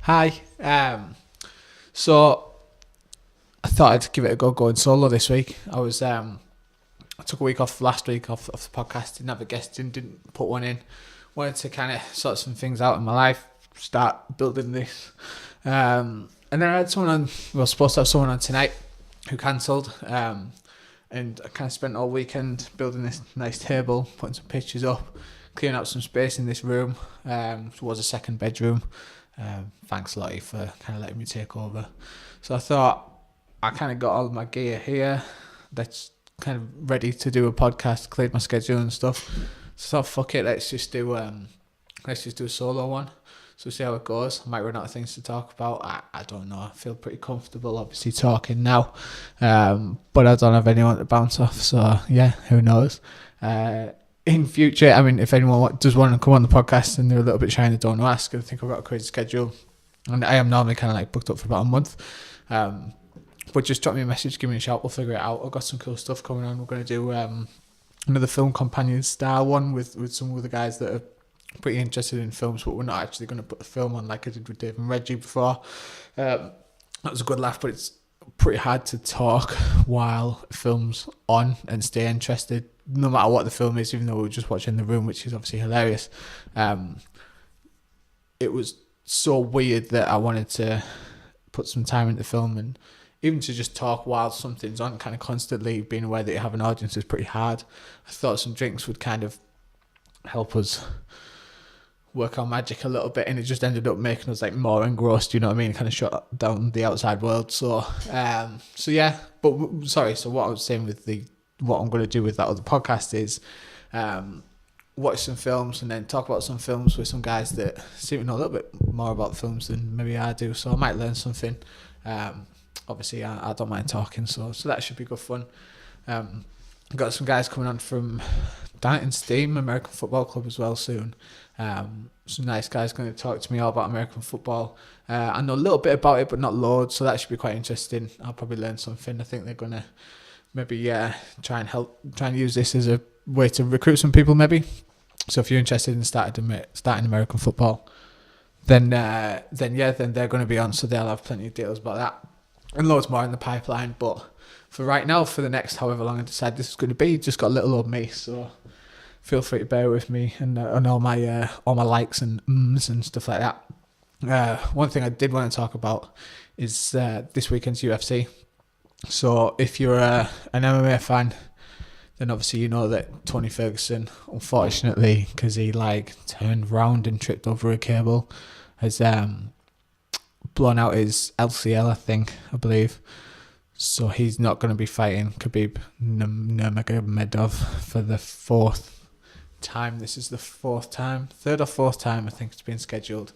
Hi. So I thought I'd give it a go going solo this week. I took a week off last week off the podcast. Didn't have a guest in, didn't put one in. Wanted to kind of sort some things out in my life, start building this. And then I had someone on, we were supposed to have someone on tonight who cancelled. And I kind of spent all weekend building this nice table, putting some pictures up, clearing out some space in this room. It was a second bedroom. Thanks Lottie for kind of letting me take over. So I thought I kind of got all my gear here that's kind of ready to do a podcast, cleared my schedule and stuff. So fuck it, let's just do a solo one. So see how it goes. I might run out of things to talk about. I don't know. I feel pretty comfortable obviously talking now. But I don't have anyone to bounce off, so yeah, who knows. In future, I mean, if anyone does want to come on the podcast and they're a little bit shy and they don't ask, I think I've got a crazy schedule. And I am normally kind of like booked up for about a month. But just drop me a message, give me a shout, we'll figure it out. I've got some cool stuff coming on. We're going to do another film companion style one with some of the guys that are pretty interested in films, but we're not actually going to put the film on like I did with Dave and Reggie before. That was a good laugh, but it's pretty hard to talk while film's on and stay interested, no matter what the film is, even though we were just watching The Room, which is obviously hilarious. It was so weird that I wanted to put some time into film, and even to just talk while something's on, kind of constantly being aware that you have an audience is pretty hard. I thought some drinks would kind of help us work our magic a little bit, and it just ended up making us like more engrossed, you know what I mean, kind of shut down the outside world. So yeah, but sorry, so what I was saying with what I'm going to do with that other podcast is watch some films and then talk about some films with some guys that seem to know a little bit more about films than maybe I do, so I might learn something. Obviously I don't mind talking, so that should be good fun. Got some guys coming on from Dartington Steam, American Football Club as well soon. Some nice guys going to talk to me all about American football. I know a little bit about it, but not loads, so that should be quite interesting. I'll probably learn something. I think they're going to maybe try and use this as a way to recruit some people maybe. So if you're interested in starting American football, then they're going to be on, so they'll have plenty of details about that. And loads more in the pipeline, but for right now, for the next however long I decide this is going to be, just got little old me, so feel free to bear with me and all my likes and ums and stuff like that. One thing I did want to talk about is this weekend's UFC. So if you're an MMA fan, then obviously you know that Tony Ferguson, unfortunately, because he turned round and tripped over a cable, has blown out his LCL, I believe. So he's not going to be fighting Khabib Nurmagomedov for the fourth time. This is the third or fourth time I think it's been scheduled.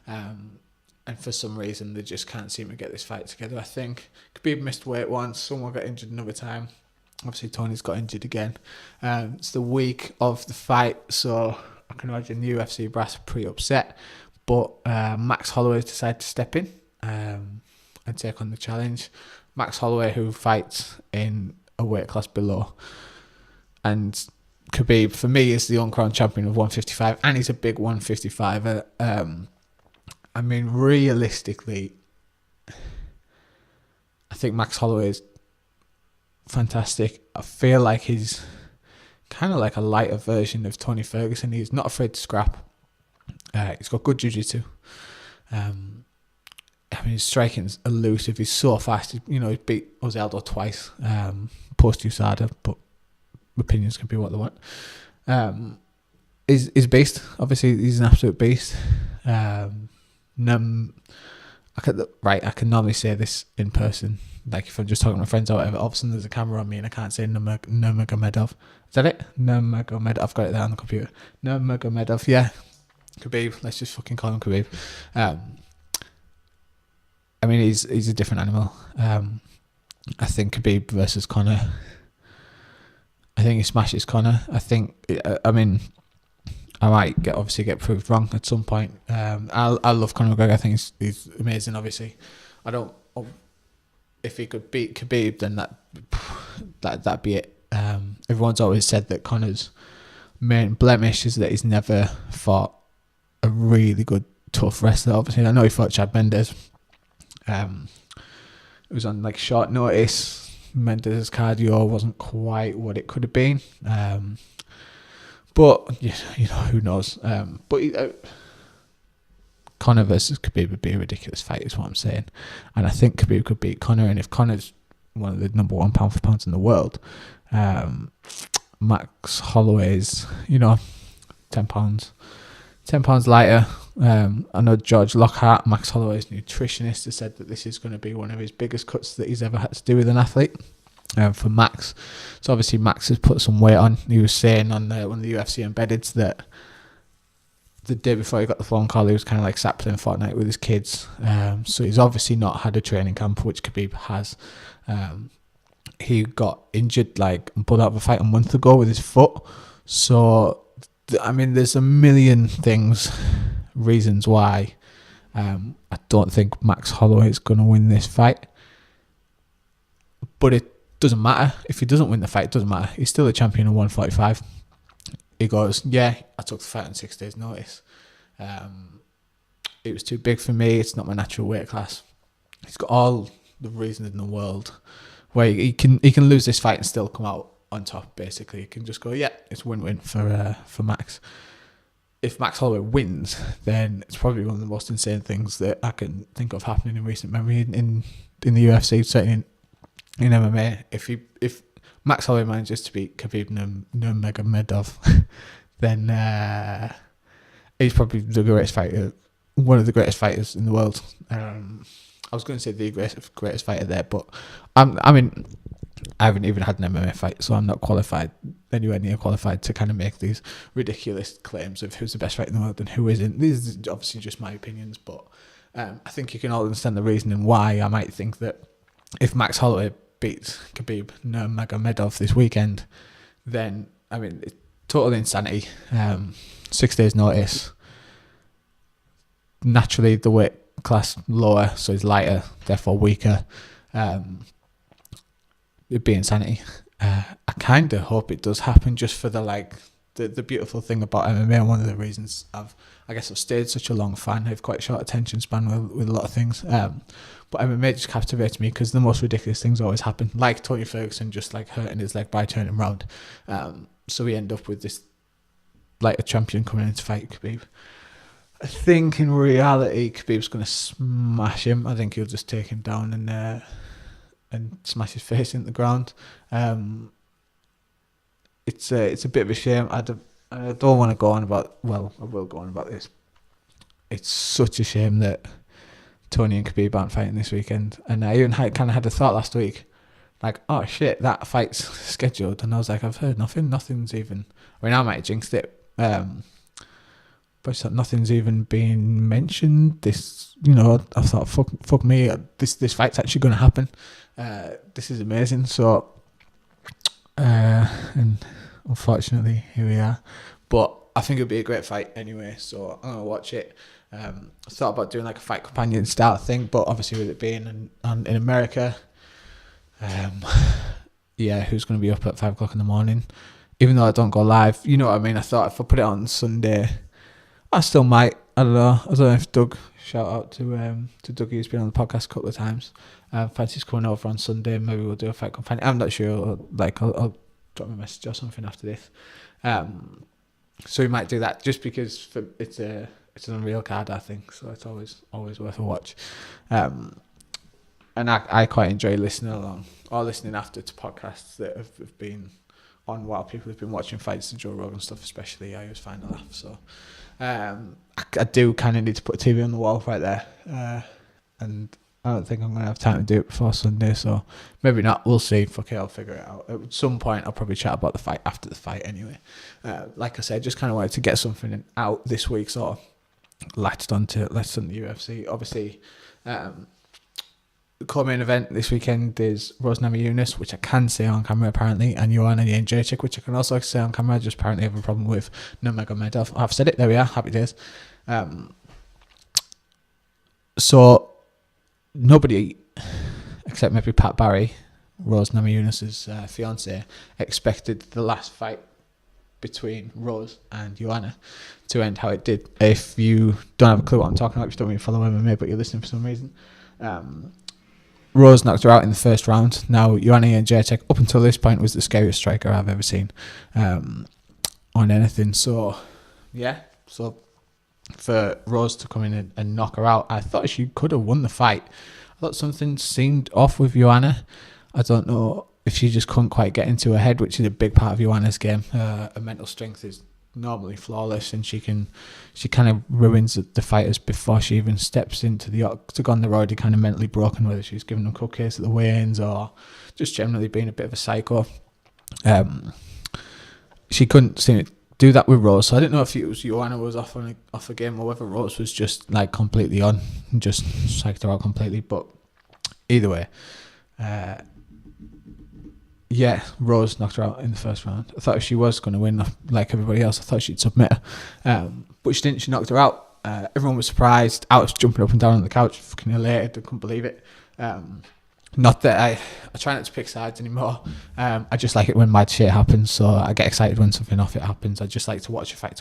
And for some reason they just can't seem to get this fight together. I think Khabib missed weight once, someone got injured another time. Obviously Tony's got injured again. It's the week of the fight, so I can imagine the UFC brass are pretty upset. But Max Holloway decided to step in and take on the challenge. Max Holloway, who fights in a weight class below. And Khabib, for me, is the uncrowned champion of 155, and he's a big 155. I mean, realistically, I think Max Holloway is fantastic. I feel like he's kind of like a lighter version of Tony Ferguson. He's not afraid to scrap. He's got good jiu-jitsu. I mean, his striking's elusive. He's so fast. He beat Aldo twice post USADA, but opinions can be what they want. He's beast. Obviously, he's an absolute beast. I can normally say this in person. Like if I'm just talking to my friends or whatever, all of a sudden there's a camera on me and I can't say Nurmagomedov. Is that it? Nurmagomedov. I've got it there on the computer. Nurmagomedov. Yeah. Khabib. Let's just fucking call him Khabib. I mean, he's a different animal. I think Khabib versus Conor. I think he smashes Conor. I might get proved wrong at some point. I love Conor McGregor. I think he's amazing. Obviously, if he could beat Khabib, then that'd be it. Everyone's always said that Conor's main blemish is that he's never fought a really good tough wrestler, obviously. I know he fought Chad Mendes. It was on like short notice. Mendes' cardio wasn't quite what it could have been. But who knows? Conor versus Khabib would be a ridiculous fight, is what I'm saying. And I think Khabib could beat Conor. And if Conor's one of the number one pound for pounds in the world, Max Holloway's, 10 pounds lighter. I know George Lockhart, Max Holloway's nutritionist, has said that this is going to be one of his biggest cuts that he's ever had to do with an athlete. For Max, so obviously Max has put some weight on. He was saying on one of the UFC embeddeds that the day before he got the phone call, he was kind of like sat playing Fortnite with his kids. So he's obviously not had a training camp, which Khabib has. He got injured and pulled out of a fight a month ago with his foot. So there's a million reasons why I don't think Max Holloway is going to win this fight. But it doesn't matter. If he doesn't win the fight, it doesn't matter. He's still a champion of 145. He goes, I took the fight on 6 days' notice. It was too big for me. It's not my natural weight class. He's got all the reasons in the world where he can lose this fight and still come out on top, basically. He can just go, it's win-win for Max. If Max Holloway wins, then it's probably one of the most insane things that I can think of happening in recent memory in the UFC, certainly in MMA. If Max Holloway manages to beat Khabib Nurmagomedov, then he's probably the greatest fighter, one of the greatest fighters in the world. I was going to say the greatest fighter there, but I haven't even had an MMA fight, so I'm not anywhere near qualified to kind of make these ridiculous claims of who's the best fighter in the world and who isn't. These are obviously just my opinions, but I think you can all understand the reasoning why I might think that if Max Holloway beats Khabib Nurmagomedov this weekend, then it's total insanity. 6 days notice. Naturally, the weight class lower, so he's lighter, therefore weaker. It'd be insanity. I kind of hope it does happen, just for the beautiful thing about MMA, and one of the reasons I've stayed such a long fan. I have quite a short attention span with a lot of things. But MMA just captivates me because the most ridiculous things always happen, like Tony Ferguson just hurting his leg by turning round. So we end up with this a champion coming in to fight Khabib. I think in reality Khabib's going to smash him. I think he'll just take him down and smash his face into the ground. It's a bit of a shame. I don't want to go on about. Well, I will go on about this. It's such a shame that Tony and Khabib aren't fighting this weekend. And I even had a thought last week, oh shit, that fight's scheduled. And I was like, I've heard nothing. Nothing's even. I might have jinxed it. But it's nothing's even being mentioned. This, I thought, fuck me. This fight's actually going to happen. This is amazing. So, and unfortunately, here we are. But I think it'll be a great fight anyway. So I'm gonna watch it. I thought about doing a fight companion style thing, but obviously with it being in America, who's going to be up at 5 o'clock in the morning? Even though I don't go live, you know what I mean? I thought if I put it on Sunday, I still might. I don't know. I don't know if Doug, shout out to Dougie, who's been on the podcast a couple of times. Fancy's coming over on Sunday. Maybe we'll do a fight companion. I'm not sure. I'll drop me a message or something after this. So we might do that just because it's an unreal card, I think. So it's always worth a watch. And I quite enjoy listening along or listening after to podcasts that have been on while people have been watching fights, and Joe Rogan stuff especially. I always find a laugh. So I do kind of need to put a TV on the wall right there, and I don't think I'm going to have time to do it before Sunday, so maybe not. We'll see. Fuck it, I'll figure it out. At some point, I'll probably chat about the fight after the fight anyway. Like I said, just kind of wanted to get something out this week, sort of latched onto the UFC. Obviously, the co-main event this weekend is Rose Namajunas, which I can say on camera apparently, and Joanna Jędrzejczyk, which I can also say on camera. I just apparently have a problem with Nurmagomedov. I've said it. There we are. Happy days. So nobody, except maybe Pat Barry, Rose Namajunas' fiance, expected the last fight between Rose and Joanna to end how it did. If you don't have a clue what I'm talking about, if you don't really follow MMA, but you're listening for some reason, Rose knocked her out in the first round. Now, Joanna Jędrzejczyk, up until this point, was the scariest striker I've ever seen on anything. So, yeah. So, for Rose to come in and knock her out, I thought she could have won the fight. I thought something seemed off with Joanna. I don't know if she just couldn't quite get into her head, which is a big part of Joanna's game. Her mental strength is normally flawless, and she kind of ruins the fighters before she even steps into the octagon. They're already kind of mentally broken, whether she's giving them cupcakes at the weigh-ins or just generally being a bit of a psycho. She couldn't seem to do that with Rose, so I didn't know if it was Joanna was off a game or whether Rose was just like completely on and just psyched her out completely. But either way, yeah, Rose knocked her out in the first round. I thought if she was going to win, like everybody else, I thought she'd submit her. But she didn't. She knocked her out. Everyone was surprised. I was jumping up and down on the couch, fucking elated. I couldn't believe it. Not that I try not to pick sides anymore. I just like it when mad shit happens. So I get excited when something off it happens. I just like to watch a fight.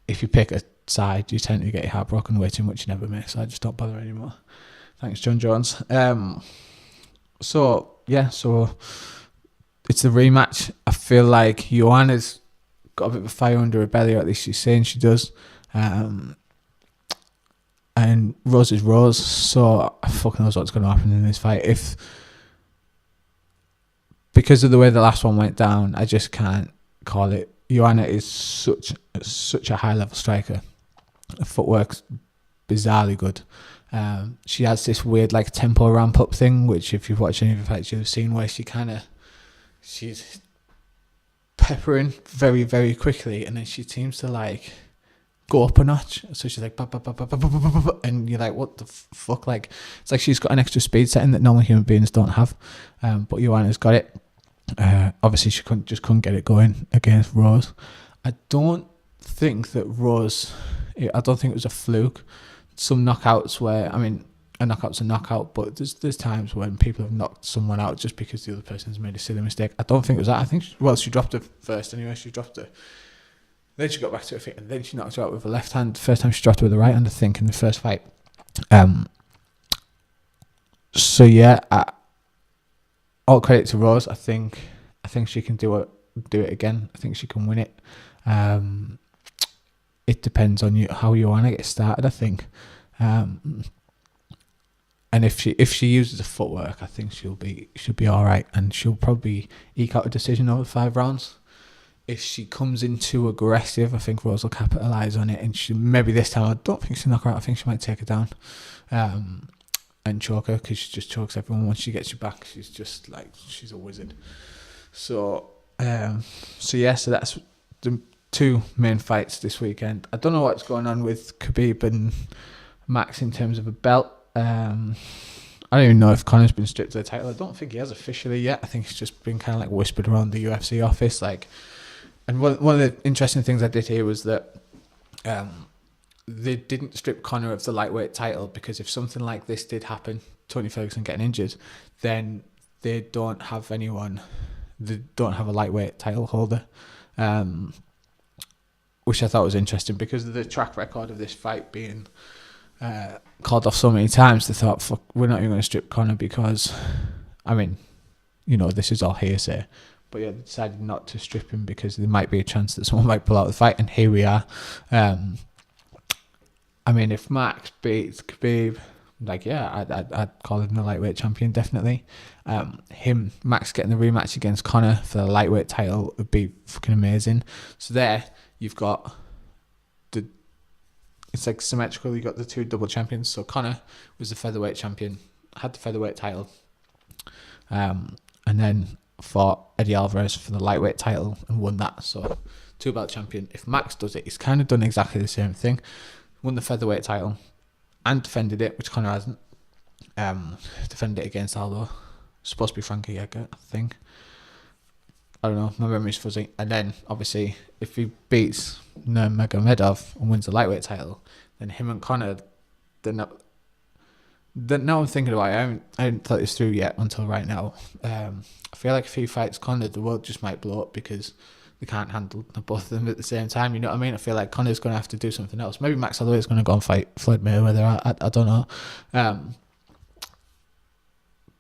If you pick a side, you tend to get your heart broken way too much. You never may. So I just don't bother anymore. Thanks, John Jones. So it's the rematch. I feel like Joanna's got a bit of a fire under her belly, or at least she's saying she does. And Rose is Rose, so I fucking knows what's going to happen in this fight. Because of the way the last one went down, I just can't call it. Joanna is such a high level striker. Her footwork's bizarrely good. She has this weird like tempo ramp up thing, which if you've watched any of the fights you've seen, where she's peppering very, very quickly, and then she seems to like go up a notch. So she's like, and you're like, what the fuck? Like, it's like she's got an extra speed setting that normal human beings don't have. But Joanna's got it. Obviously, she couldn't get it going against Rose. I don't think it was a fluke. Some knockouts where, I mean, a knockout's a knockout, but there's times when people have knocked someone out just because the other person's made a silly mistake. I don't think it was that. I think, she dropped her first anyway. She dropped her. Then she got back to her feet, and then she knocked her out with her left hand. First time she dropped her with the right hand, I think, in the first fight. So yeah, all credit to Rose. I think she can do it again. I think she can win it. It depends on how you want to get started, I think. And if she uses the footwork, I think she'll be all right, and she'll probably eke out a decision over 5 rounds. If she comes in too aggressive, I think Rose will capitalise on it, and maybe this time I don't think she'll knock her out. I think she might take her down and choke her, because she just chokes everyone once she gets you back. She's just like, she's a wizard. So that's the 2 main fights this weekend. I don't know what's going on with Khabib and Max in terms of a belt. I don't even know if Conor's been stripped of the title. I don't think he has officially yet. I think it's just been kind of like whispered around the UFC office. Like, and one of the interesting things I did hear was that they didn't strip Conor of the lightweight title because if something like this did happen, Tony Ferguson getting injured, then they don't have a lightweight title holder. Which I thought was interesting because of the track record of this fight being called off so many times. They thought, fuck, we're not even going to strip Conor because, I mean, this is all hearsay. But yeah, they decided not to strip him because there might be a chance that someone might pull out the fight, and here we are. I mean, if Max beats Khabib, like, yeah, I'd call him the lightweight champion, definitely. Max getting the rematch against Conor for the lightweight title would be fucking amazing. So there, you've got it's like symmetrical. You've got the 2 double champions. So Conor was the featherweight champion, had the featherweight title, and then fought Eddie Alvarez for the lightweight title and won that. So 2 belt champion. If Max does it, he's kind of done exactly the same thing. Won the featherweight title and defended it, which Conor hasn't. Defended it against Aldo. Supposed to be Frankie Edgar, I think. I don't know, my memory's fuzzy. And then, obviously, if he beats Nurmagomedov and wins the lightweight title, then him and Conor, Now I'm thinking about it, I haven't thought this through yet until right now. I feel like if he fights Conor, the world just might blow up because they can't handle the both of them at the same time. You know what I mean? I feel like Conor's going to have to do something else. Maybe Max Holloway is going to go and fight Floyd Mayweather. I don't know.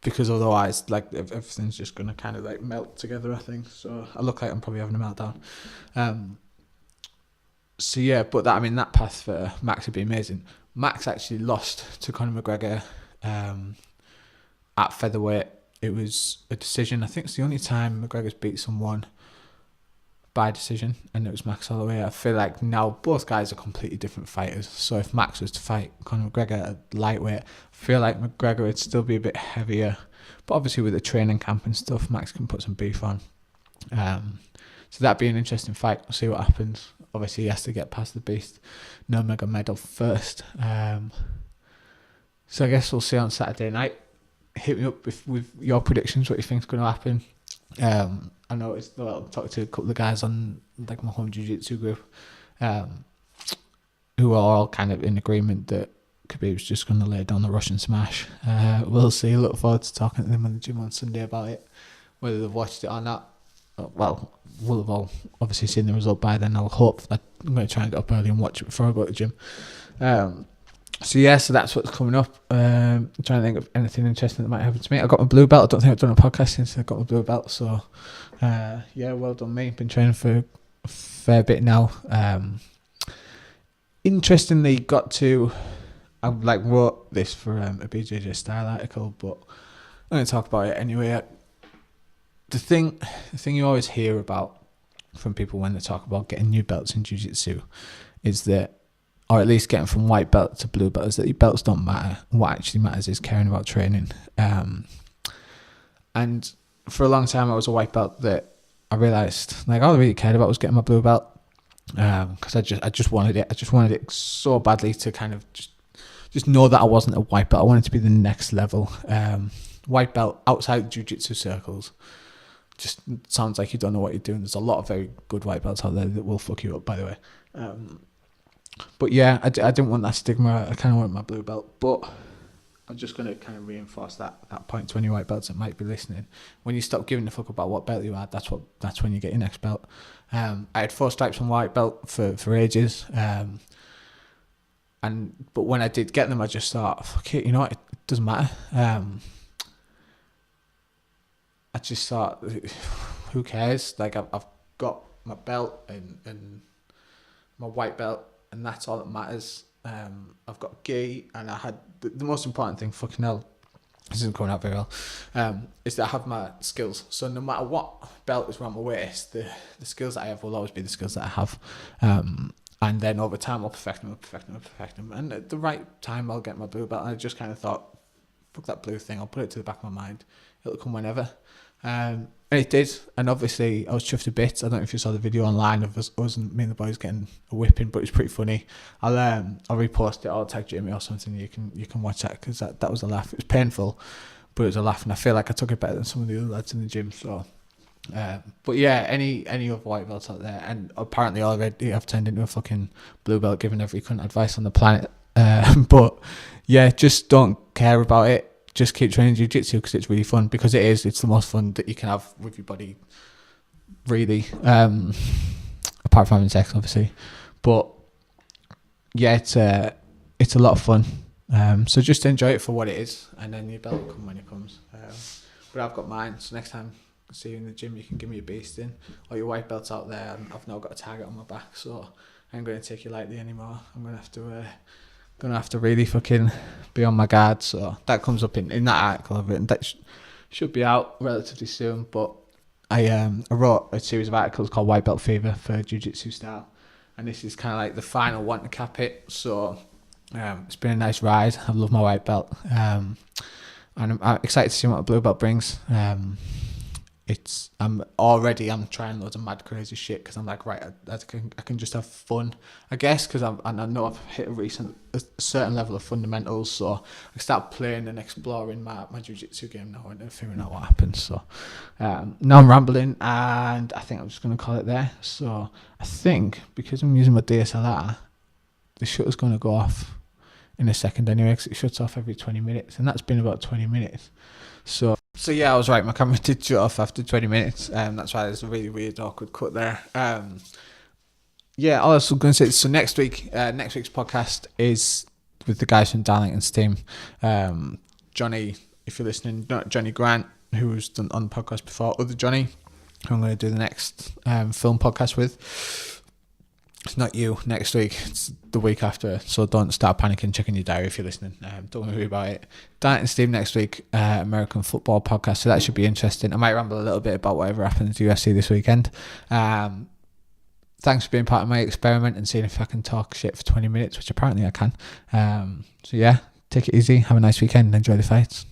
Because otherwise, like, everything's just going to kind of like melt together, I think. So I look like I'm probably having a meltdown. So yeah, but that path for Max would be amazing. Max actually lost to Conor McGregor at featherweight. It was a decision. I think it's the only time McGregor's beat someone by decision, and it was Max Holloway. I feel like now both guys are completely different fighters. So if Max was to fight Conor McGregor at lightweight, I feel like McGregor would still be a bit heavier. But obviously with the training camp and stuff, Max can put some beef on. So that'd be an interesting fight. We'll see what happens. Obviously, he has to get past the beast. No mega medal first. So I guess we'll see on Saturday night. Hit me up with your predictions, what you think's going to happen. I noticed, I talked to a couple of guys on like my home jiu-jitsu group, who are all kind of in agreement that Khabib's just going to lay down the Russian smash. We'll see. Look forward to talking to them in the gym on Sunday about it, whether they've watched it or not. Well, we'll have all obviously seen the result by then. I'll hope that I'm going to try and get up early and watch it before I go to the gym. So that's what's coming up. I'm trying to think of anything interesting that might happen to me. I got my blue belt. I don't think I've done a podcast since I got my blue belt. So well done me. Been training for a fair bit now. Interestingly, I wrote this for a BJJ style article, but I'm going to talk about it anyway. The thing you always hear about from people when they talk about getting new belts in jiu-jitsu is that, or at least getting from white belt to blue belt, is that your belts don't matter. What actually matters is caring about training. And for a long time, I was a white belt that I realised like all I really cared about was getting my blue belt, because I just wanted it. I just wanted it so badly to kind of just know that I wasn't a white belt. I wanted to be the next level. White belt outside jiu-jitsu circles just sounds like you don't know what you're doing. There's a lot of very good white belts out there that will fuck you up, by the way. But yeah, I didn't want that stigma. I kind of wanted my blue belt, but I'm just going to kind of reinforce that point to any white belts that might be listening. When you stop giving a fuck about what belt you are, that's when you get your next belt. I had 4 stripes on white belt for ages, but when I did get them, I just thought, fuck it, you know what, it doesn't matter. I just thought, who cares? Like, I've got my belt and my white belt, and that's all that matters. I've got gi, and I had the most important thing, fucking hell, this isn't coming out very well, is that I have my skills. So no matter what belt is around my waist, the skills that I have will always be the skills that I have. And then over time, I'll perfect them. And at the right time, I'll get my blue belt. And I just kind of thought, fuck that blue thing, I'll put it to the back of my mind. It'll come whenever. And it did. And obviously, I was chuffed to bits. I don't know if you saw the video online of us and me and the boys getting a whipping, but it's pretty funny. I'll repost it. I'll tag Jamie or something. You can watch that, because that was a laugh. It was painful, but it was a laugh. And I feel like I took it better than some of the other lads in the gym. So, but yeah, any other white belts out there, and apparently already I've turned into a fucking blue belt, giving every cunt advice on the planet. But yeah, just don't care about it. Just keep training jiu-jitsu because it's really fun, because it's the most fun that you can have with your body, really, apart from having sex, obviously. But yeah, it's a lot of fun. So just enjoy it for what it is, and then your belt will come when it comes. But I've got mine, so next time I see you in the gym, you can give me a beast in. Or your white belts out there, and I've now got a target on my back, so I ain't going to take you lightly anymore. I'm going to have to really fucking be on my guard. So that comes up in that article I've written. That should be out relatively soon. But I wrote a series of articles called White Belt Fever for Jiu-Jitsu style, and this is kind of like the final one to cap it. So it's been a nice ride. I love my white belt, and I'm excited to see what a blue belt brings. I'm trying loads of mad crazy shit, because I'm like, right, I can just have fun, I guess, because I know I've hit a certain level of fundamentals, so I can start playing and exploring my jiu-jitsu game now and figuring out what happens. So now I'm rambling, and I think I'm just going to call it there. So I think, because I'm using my DSLR, the shutter's going to go off in a second anyway, because it shuts off every 20 minutes, and that's been about 20 minutes. So yeah, I was right. My camera did shut off after 20 minutes. That's why there's a really weird, awkward cut there. Yeah, I was going to say, so next week's podcast is with the guys from Darlington's team. Johnny, if you're listening, not Johnny Grant, who's done on the podcast before, other Johnny, who I'm going to do the next film podcast with. It's not you next week, it's the week after, so don't start panicking, checking your diary if you're listening. Don't worry about it. Darlington's team next week, American football podcast, so that should be interesting. I might ramble a little bit about whatever happens to UFC this weekend. Thanks for being part of my experiment and seeing if I can talk shit for 20 minutes, which apparently I can. So yeah, take it easy, have a nice weekend, enjoy the fights.